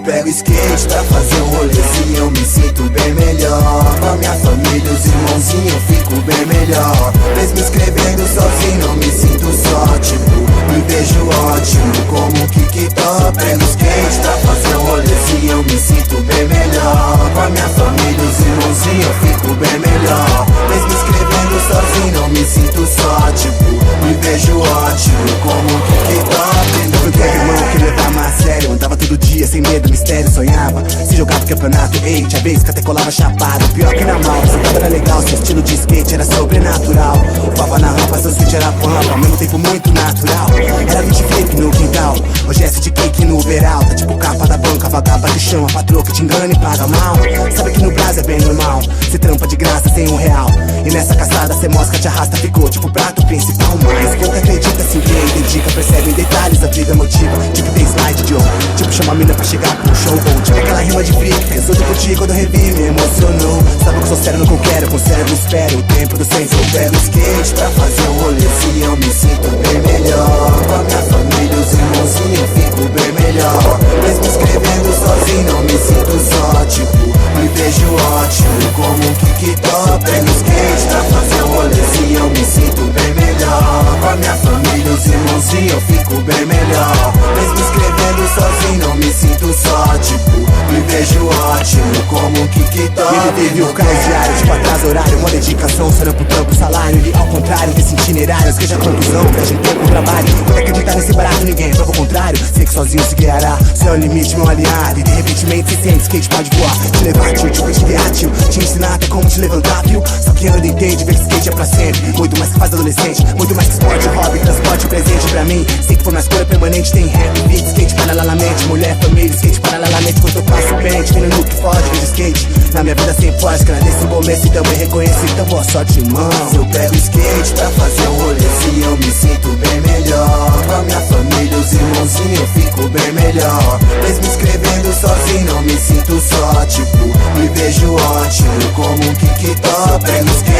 pego skate pra fazer um rolezinho, eu me sinto bem melhor. Com a minha família, os irmãozinhos, eu fico bem melhor. Mesmo escrevendo sozinho, não me sinto só, tipo, me vejo ótimo como um kick-top. Pego skate pra fazer um rolezinho, eu me sinto bem melhor. Com a minha família, os irmãozinhos, eu fico bem melhor. Mesmo escrevendo sozinho, não me sinto só, tipo, me vejo ótimo como um kick-top. Eu tenho irmão que levava a sério, andava todo dia sem medo, mistério, sonhava. Se jogava no campeonato, ei, tinha vez que até colava chapado. Pior que na mal, sentava era legal, seu estilo de skate era sobrenatural. Voava na rampa, seu switch era pampa, ao mesmo tempo muito natural. Era 20 flip no quintal, hoje é de cake no overall. Tá tipo capa da banca, vagaba do chão, a patroa que te engana e paga mal. Sabe que no Brasil é bem normal, cê trampa de graça sem R$1. E nessa caçada cê mosca, te arrasta, ficou tipo prato principal. Mas quem acredita se quem dedica, percebe em detalhes a vida motiva. Tipo tem slide de ouro, tipo chama a mina pra chegar pro show. Ou tipo aquela rima de freak, pensou de curtir quando eu revi, me emocionou. Sabe que eu sou sério no que eu quero, conservo, espero o tempo do senso. Eu pego skate pra fazer um rolezinho, eu me sinto bem melhor. Com a minha família, os irmãozinhos, eu fico bem melhor. Mesmo escrevendo sozinho, não me sinto só, tipo, me vejo ótimo como um kick-top. Pego skate pra fazer um rolezinho, eu me sinto bem melhor. Com a minha família, os irmãozinhos, eu fico bem melhor. Mesmo escrevendo sozinho, não me sinto só, tipo, me vejo ótimo como um kick-top. Ele vive o caos diário, tipo atraso horário, uma dedicação, sonhando pro trampo, salário. E ao contrário desse itinerário, esqueja a conclusão, preste um tempo no trabalho. Quando acreditar nesse barato, ninguém prova o contrário. Sei que sozinho se guiará, seu é o limite, meu aliado. E de repentemente se sente, skate pode voar. Te levar, tio, tipo te guiar, tio. Te ensinar até como te levantar, viu? Só que anda entende, ver que skate é pra sempre. Muito mais que faz adolescente, muito mais que esporte, hobby, transporte, presente pra mim. Sei que for na escolha permanente, tem rap, beat, skate paralelamente. Mulher, família, skate paralelamente. Quando eu passo pente, quem no que pode, vejo skate na minha vida sem forte, nesse começo e também reconheço, então boa sorte, irmão. Eu pego skate pra fazer um rolezinho, eu me sinto bem melhor. Com a minha família, os irmãozinhos, eu fico bem melhor. Mesmo escrevendo sozinho, não me sinto só, tipo, me vejo ótimo como um kick-top. Pego skate